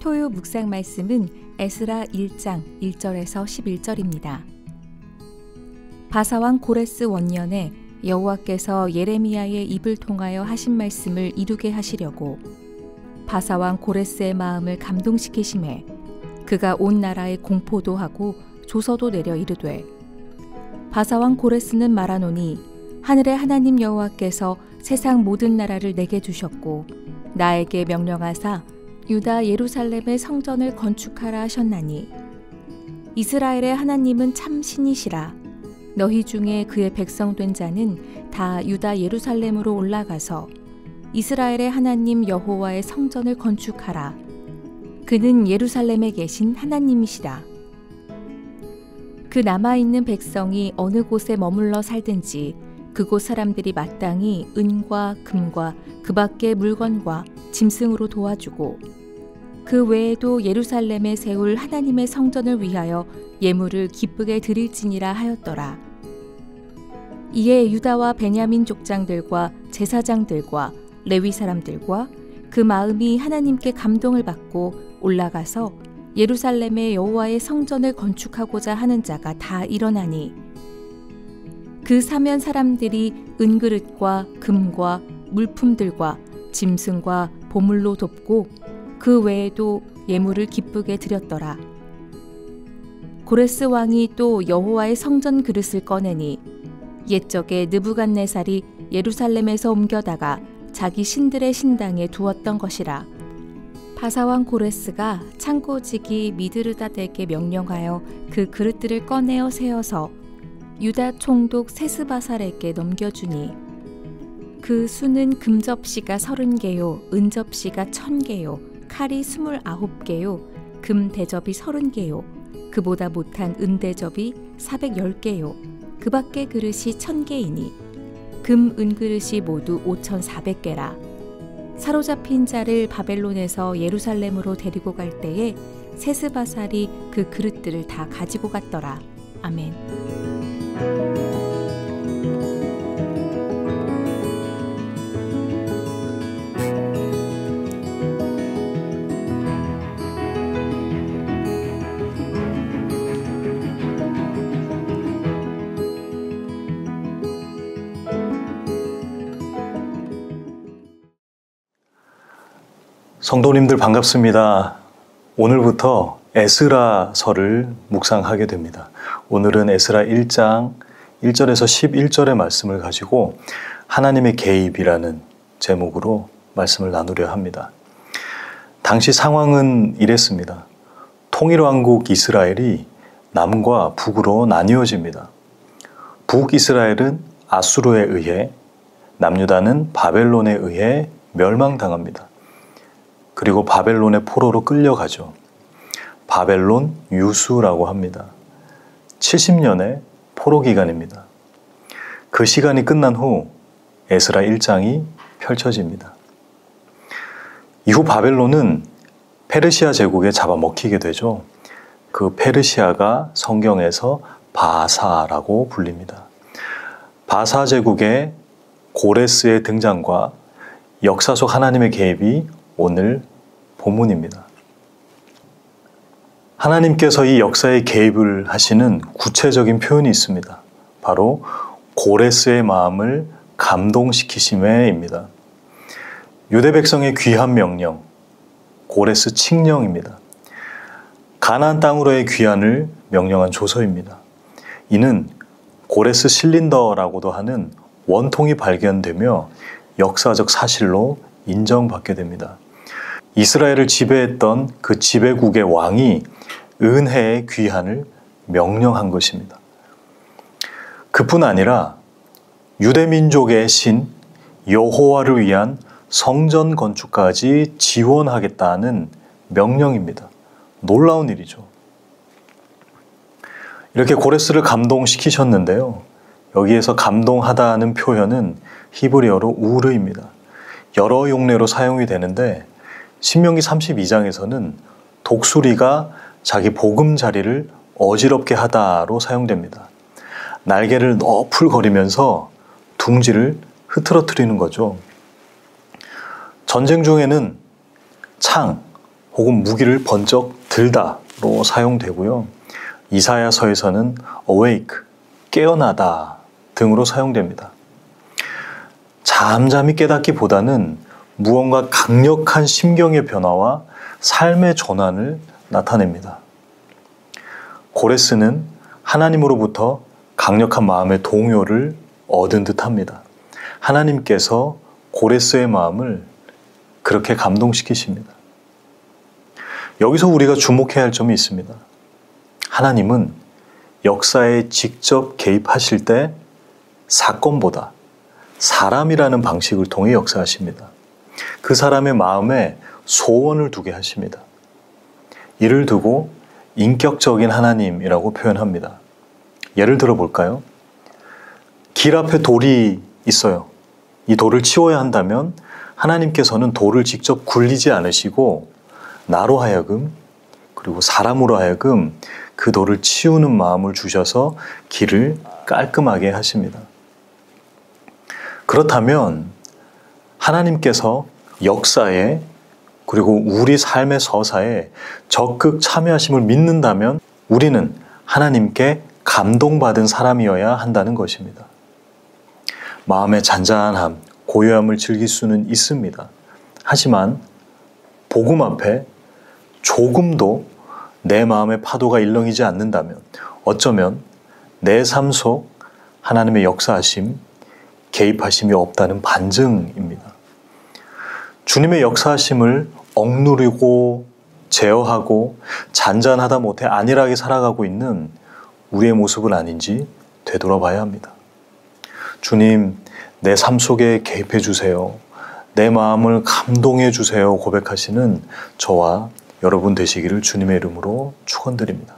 토요 묵상 말씀은 에스라 1장 1절에서 11절입니다. 바사왕 고레스 원년에 여호와께서 예레미야의 입을 통하여 하신 말씀을 이루게 하시려고 바사왕 고레스의 마음을 감동시키심에 그가 온 나라에 공포도 하고 조서도 내려 이르되 바사왕 고레스는 말하노니 하늘의 하나님 여호와께서 세상 모든 나라를 내게 주셨고 나에게 명령하사 유다 예루살렘의 성전을 건축하라 하셨나니 이스라엘의 하나님은 참 신이시라. 너희 중에 그의 백성 된 자는 다 유다 예루살렘으로 올라가서 이스라엘의 하나님 여호와의 성전을 건축하라. 그는 예루살렘에 계신 하나님이시라. 그 남아있는 백성이 어느 곳에 머물러 살든지 그곳 사람들이 마땅히 은과 금과 그 밖의 물건과 짐승으로 도와주고 그 외에도 예루살렘에 세울 하나님의 성전을 위하여 예물을 기쁘게 드릴지니라 하였더라. 이에 유다와 베냐민 족장들과 제사장들과 레위 사람들과 그 마음이 하나님께 감동을 받고 올라가서 예루살렘의 여호와의 성전을 건축하고자 하는 자가 다 일어나니 그 사면 사람들이 은그릇과 금과 물품들과 짐승과 보물로 돕고 그 외에도 예물을 기쁘게 드렸더라. 고레스 왕이 또 여호와의 성전 그릇을 꺼내니 옛적에 느부갓네살이 예루살렘에서 옮겨다가 자기 신들의 신당에 두었던 것이라. 바사왕 고레스가 창고지기 미드르닷에게 명령하여 그 그릇들을 꺼내어 세어서 유다 총독 세스바살에게 넘겨주니 그 수는 금접시가 30개요 은접시가 1000개요 칼이 29개요 금 대접이 30개요 그보다 못한 은 대접이 410개요 그 밖의 그릇이 1000개이니 금 은그릇이 모두 5400개라. 사로잡힌 자를 바벨론에서 예루살렘으로 데리고 갈 때에 세스바살이 그 그릇들을 다 가지고 갔더라. 아멘. 성도님들 반갑습니다. 오늘부터 에스라서를 묵상하게 됩니다. 오늘은 에스라 1장 1절에서 11절의 말씀을 가지고 하나님의 개입이라는 제목으로 말씀을 나누려 합니다. 당시 상황은 이랬습니다. 통일왕국 이스라엘이 남과 북으로 나뉘어집니다. 북이스라엘은 아수르에 의해, 남유다는 바벨론에 의해 멸망당합니다. 그리고 바벨론의 포로로 끌려가죠. 바벨론 유수라고 합니다. 70년의 포로 기간입니다. 그 시간이 끝난 후 에스라 1장이 펼쳐집니다. 이후 바벨론은 페르시아 제국에 잡아먹히게 되죠. 그 페르시아가 성경에서 바사라고 불립니다. 바사 제국의 고레스의 등장과 역사 속 하나님의 개입이 오늘 본문입니다. 하나님께서 이 역사에 개입을 하시는 구체적인 표현이 있습니다. 바로 고레스의 마음을 감동시키심에입니다. 유대 백성의 귀한 명령, 고레스 칙령입니다. 가나안 땅으로의 귀환을 명령한 조서입니다. 이는 고레스 실린더라고도 하는 원통이 발견되며 역사적 사실로 인정받게 됩니다. 이스라엘을 지배했던 그 지배국의 왕이 은혜의 귀환을 명령한 것입니다. 그뿐 아니라 유대민족의 신 여호와를 위한 성전 건축까지 지원하겠다는 명령입니다. 놀라운 일이죠. 이렇게 고레스를 감동시키셨는데요. 여기에서 감동하다는 표현은 히브리어로 우르입니다. 여러 용례로 사용이 되는데 신명기 32장에서는 독수리가 자기 보금자리를 어지럽게 하다로 사용됩니다. 날개를 너풀거리면서 둥지를 흐트러뜨리는 거죠. 전쟁 중에는 창 혹은 무기를 번쩍 들다로 사용되고요. 이사야서에서는 awake, 깨어나다 등으로 사용됩니다. 잠잠히 깨닫기보다는 무언가 강력한 심경의 변화와 삶의 전환을 나타냅니다. 고레스는 하나님으로부터 강력한 마음의 동요를 얻은 듯합니다. 하나님께서 고레스의 마음을 그렇게 감동시키십니다. 여기서 우리가 주목해야 할 점이 있습니다. 하나님은 역사에 직접 개입하실 때 사건보다 사람이라는 방식을 통해 역사하십니다. 그 사람의 마음에 소원을 두게 하십니다. 이를 두고 인격적인 하나님이라고 표현합니다. 예를 들어 볼까요? 길 앞에 돌이 있어요. 이 돌을 치워야 한다면 하나님께서는 돌을 직접 굴리지 않으시고 나로 하여금 그리고 사람으로 하여금 그 돌을 치우는 마음을 주셔서 길을 깔끔하게 하십니다. 그렇다면 하나님께서 역사에 그리고 우리 삶의 서사에 적극 참여하심을 믿는다면 우리는 하나님께 감동받은 사람이어야 한다는 것입니다. 마음의 잔잔함, 고요함을 즐길 수는 있습니다. 하지만 복음 앞에 조금도 내 마음의 파도가 일렁이지 않는다면 어쩌면 내 삶 속 하나님의 역사하심, 개입하심이 없다는 반증입니다. 주님의 역사하심을 억누르고 제어하고 잔잔하다 못해 안일하게 살아가고 있는 우리의 모습은 아닌지 되돌아봐야 합니다. 주님, 내 삶 속에 개입해 주세요. 내 마음을 감동해 주세요. 고백하시는 저와 여러분 되시기를 주님의 이름으로 축원드립니다.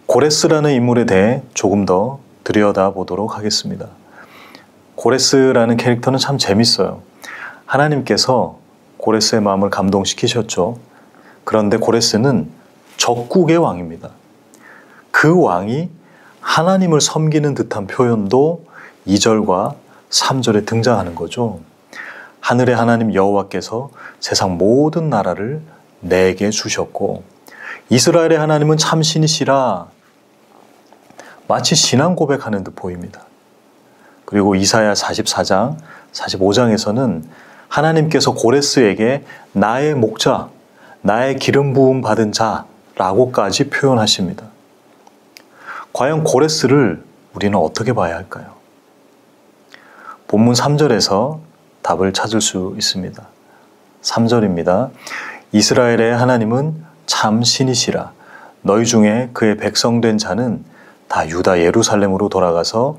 고레스라는 인물에 대해 조금 더 들여다보도록 하겠습니다. 고레스라는 캐릭터는 참 재밌어요. 하나님께서 고레스의 마음을 감동시키셨죠. 그런데 고레스는 적국의 왕입니다. 그 왕이 하나님을 섬기는 듯한 표현도 2절과 3절에 등장하는 거죠. 하늘의 하나님 여호와께서 세상 모든 나라를 내게 주셨고 이스라엘의 하나님은 참 신이시라. 마치 신앙 고백하는 듯 보입니다. 그리고 이사야 44장, 45장에서는 하나님께서 고레스에게 나의 목자, 나의 기름 부음 받은 자라고까지 표현하십니다. 과연 고레스를 우리는 어떻게 봐야 할까요? 본문 3절에서 답을 찾을 수 있습니다. 3절입니다. 이스라엘의 하나님은 참 신이시라. 너희 중에 그의 백성된 자는 다 유다 예루살렘으로 돌아가서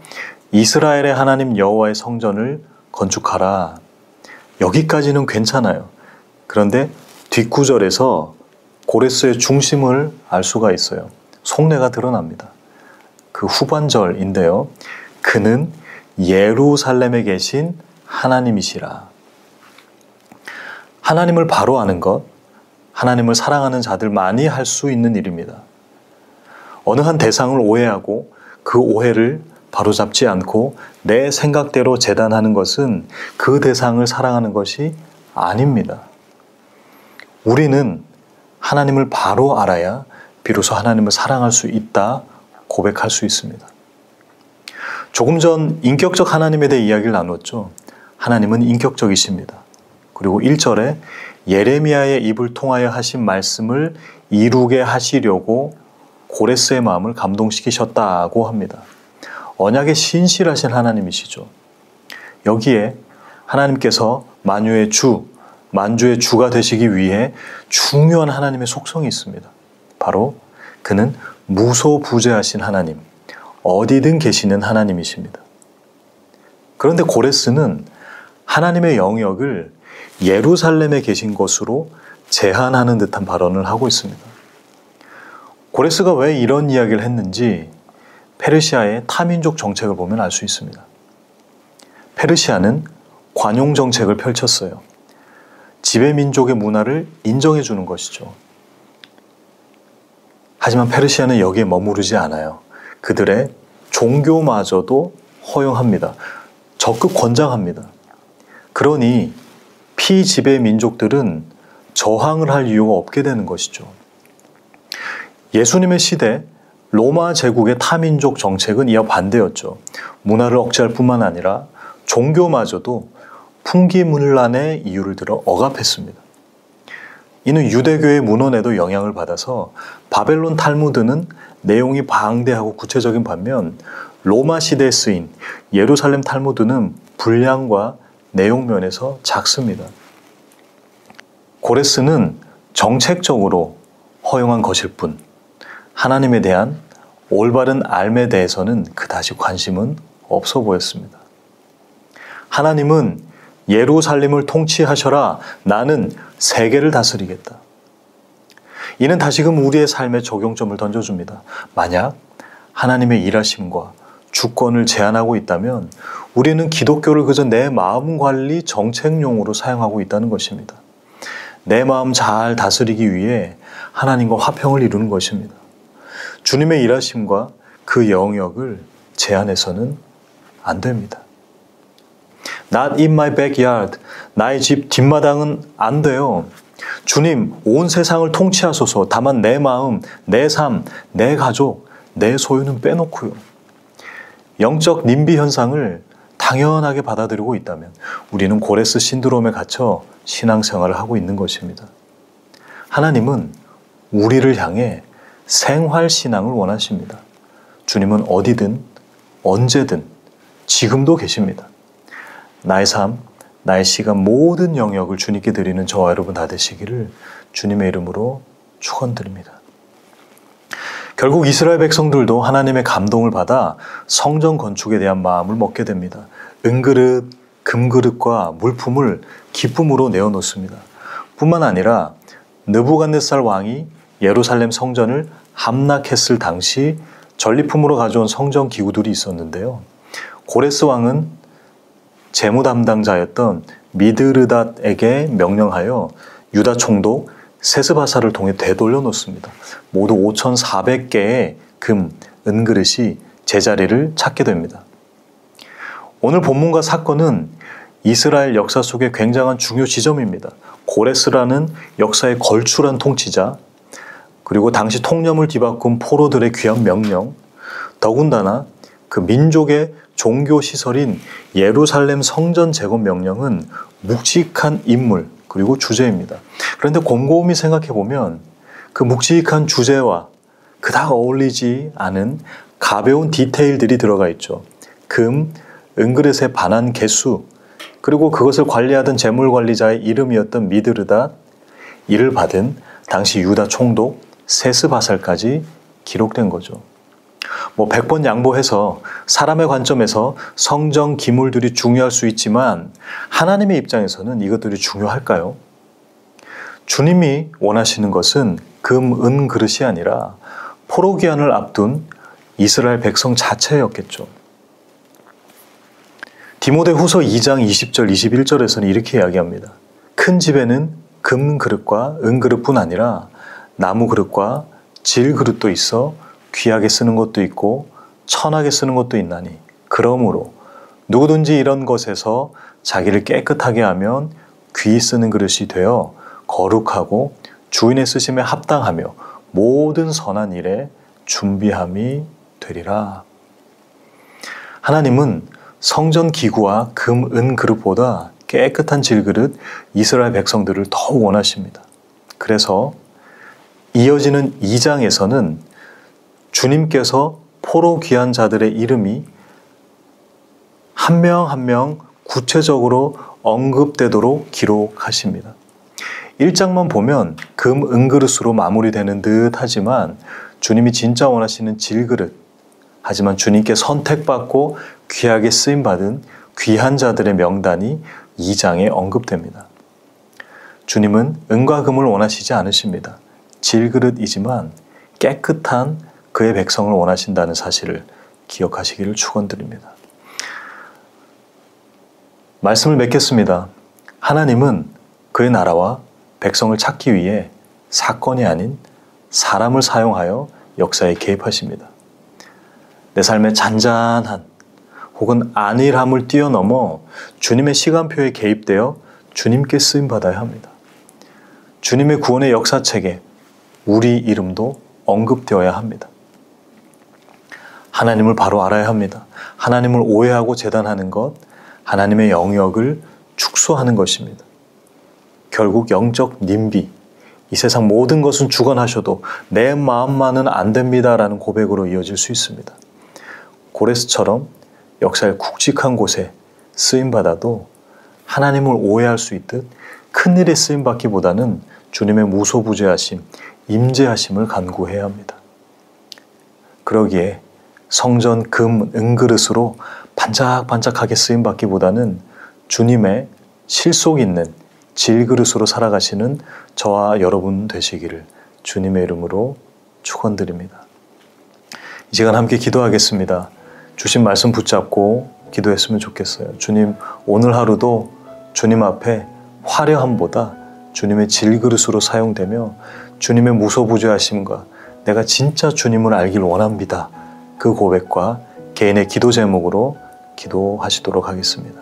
이스라엘의 하나님 여호와의 성전을 건축하라. 여기까지는 괜찮아요. 그런데 뒷구절에서 고레스의 중심을 알 수가 있어요. 속내가 드러납니다. 그 후반절인데요. 그는 예루살렘에 계신 하나님이시라. 하나님을 바로 아는 것, 하나님을 사랑하는 자들만이 할 수 있는 일입니다. 어느 한 대상을 오해하고 그 오해를 바로잡지 않고 내 생각대로 재단하는 것은 그 대상을 사랑하는 것이 아닙니다. 우리는 하나님을 바로 알아야 비로소 하나님을 사랑할 수 있다 고백할 수 있습니다. 조금 전 인격적 하나님에 대해 이야기를 나눴죠. 하나님은 인격적이십니다. 그리고 1절에 예레미야의 입을 통하여 하신 말씀을 이루게 하시려고 고레스의 마음을 감동시키셨다고 합니다. 언약의 신실하신 하나님이시죠. 여기에 하나님께서 만유의 주, 만주의 주가 되시기 위해 중요한 하나님의 속성이 있습니다. 바로 그는 무소부재하신 하나님, 어디든 계시는 하나님이십니다. 그런데 고레스는 하나님의 영역을 예루살렘에 계신 것으로 제한하는 듯한 발언을 하고 있습니다. 고레스가 왜 이런 이야기를 했는지 페르시아의 타민족 정책을 보면 알 수 있습니다. 페르시아는 관용 정책을 펼쳤어요. 지배민족의 문화를 인정해 주는 것이죠. 하지만 페르시아는 여기에 머무르지 않아요. 그들의 종교마저도 허용합니다. 적극 권장합니다. 그러니 피지배 민족들은 저항을 할 이유가 없게 되는 것이죠. 예수님의 시대 로마 제국의 타민족 정책은 이와 반대였죠. 문화를 억제할 뿐만 아니라 종교마저도 풍기문란의 이유를 들어 억압했습니다. 이는 유대교의 문헌에도 영향을 받아서 바벨론 탈무드는 내용이 방대하고 구체적인 반면 로마 시대에 쓰인 예루살렘 탈무드는 분량과 내용 면에서 작습니다. 고레스는 정책적으로 허용한 것일 뿐 하나님에 대한 올바른 알에 대해서는 그다지 관심은 없어 보였습니다. 하나님은 예루살렘을 통치하셔라. 나는 세계를 다스리겠다. 이는 다시금 우리의 삶에 적용점을 던져줍니다. 만약 하나님의 일하심과 주권을 제한하고 있다면 우리는 기독교를 그저 내 마음 관리 정책용으로 사용하고 있다는 것입니다. 내 마음 잘 다스리기 위해 하나님과 화평을 이루는 것입니다. 주님의 일하심과 그 영역을 제한해서는 안 됩니다. Not in my backyard. 나의 집 뒷마당은 안 돼요. 주님, 온 세상을 통치하소서. 다만 내 마음, 내 삶, 내 가족, 내 소유는 빼놓고요. 영적 님비 현상을 당연하게 받아들이고 있다면 우리는 고레스 신드롬에 갇혀 신앙생활을 하고 있는 것입니다. 하나님은 우리를 향해 생활신앙을 원하십니다. 주님은 어디든 언제든 지금도 계십니다. 나의 삶, 나의 시간 모든 영역을 주님께 드리는 저와 여러분 다 되시기를 주님의 이름으로 축원드립니다. 결국 이스라엘 백성들도 하나님의 감동을 받아 성전 건축에 대한 마음을 먹게 됩니다. 은그릇, 금그릇과 물품을 기쁨으로 내어놓습니다. 뿐만 아니라 느부갓네살 왕이 예루살렘 성전을 함락했을 당시 전리품으로 가져온 성전 기구들이 있었는데요. 고레스 왕은 재무 담당자였던 미드르닷에게 명령하여 유다 총독 세스바사를 통해 되돌려 놓습니다. 모두 5,400개의 금, 은그릇이 제자리를 찾게 됩니다. 오늘 본문과 사건은 이스라엘 역사 속의 굉장한 중요 지점입니다. 고레스라는 역사의 걸출한 통치자, 그리고 당시 통념을 뒤바꾼 포로들의 귀한 명령, 더군다나 그 민족의 종교시설인 예루살렘 성전 재건 명령은 묵직한 인물 그리고 주제입니다. 그런데 곰곰이 생각해보면 그 묵직한 주제와 그닥 어울리지 않은 가벼운 디테일들이 들어가 있죠. 금, 은그릇의 반환 개수, 그리고 그것을 관리하던 재물관리자의 이름이었던 미드르닷, 이를 받은 당시 유다 총독 세스바살까지 기록된 거죠. 100번 양보해서 사람의 관점에서 성전 기물들이 중요할 수 있지만 하나님의 입장에서는 이것들이 중요할까요? 주님이 원하시는 것은 금, 은 그릇이 아니라 포로 귀환을 앞둔 이스라엘 백성 자체였겠죠. 디모데후서 2장 20절 21절에서는 이렇게 이야기합니다. 큰 집에는 금 그릇과 은 그릇뿐 아니라 나무 그릇과 질 그릇도 있어 귀하게 쓰는 것도 있고 천하게 쓰는 것도 있나니 그러므로 누구든지 이런 것에서 자기를 깨끗하게 하면 귀히 쓰는 그릇이 되어 거룩하고 주인의 쓰심에 합당하며 모든 선한 일에 준비함이 되리라. 하나님은 성전 기구와 금, 은 그릇보다 깨끗한 질그릇 이스라엘 백성들을 더욱 원하십니다. 그래서 이어지는 2장에서는 주님께서 포로 귀한 자들의 이름이 한 명 한 명 구체적으로 언급되도록 기록하십니다. 1장만 보면 금, 은그릇으로 마무리되는 듯 하지만 주님이 진짜 원하시는 질그릇, 하지만 주님께 선택받고 귀하게 쓰임받은 귀한 자들의 명단이 2장에 언급됩니다. 주님은 은과 금을 원하시지 않으십니다. 질그릇이지만 깨끗한 그의 백성을 원하신다는 사실을 기억하시기를 축원드립니다. 말씀을 맺겠습니다. 하나님은 그의 나라와 백성을 찾기 위해 사건이 아닌 사람을 사용하여 역사에 개입하십니다. 내 삶의 잔잔한 혹은 안일함을 뛰어넘어 주님의 시간표에 개입되어 주님께 쓰임받아야 합니다. 주님의 구원의 역사책에 우리 이름도 언급되어야 합니다. 하나님을 바로 알아야 합니다. 하나님을 오해하고 재단하는 것, 하나님의 영역을 축소하는 것입니다. 결국 영적 님비, 이 세상 모든 것은 주관하셔도 내 마음만은 안 됩니다라는 고백으로 이어질 수 있습니다. 고레스처럼 역사의 굵직한 곳에 쓰임받아도 하나님을 오해할 수 있듯 큰일에 쓰임받기보다는 주님의 무소부재하심, 임재하심을 간구해야 합니다. 그러기에 성전 금 은그릇으로 반짝반짝하게 쓰임받기보다는 주님의 실속 있는 질그릇으로 살아가시는 저와 여러분 되시기를 주님의 이름으로 축원드립니다. 이 시간 함께 기도하겠습니다. 주신 말씀 붙잡고 기도했으면 좋겠어요. 주님, 오늘 하루도 주님 앞에 화려함보다 주님의 질그릇으로 사용되며 주님의 무소부재하심과 내가 진짜 주님을 알길 원합니다. 그 고백과 개인의 기도 제목으로 기도하시도록 하겠습니다.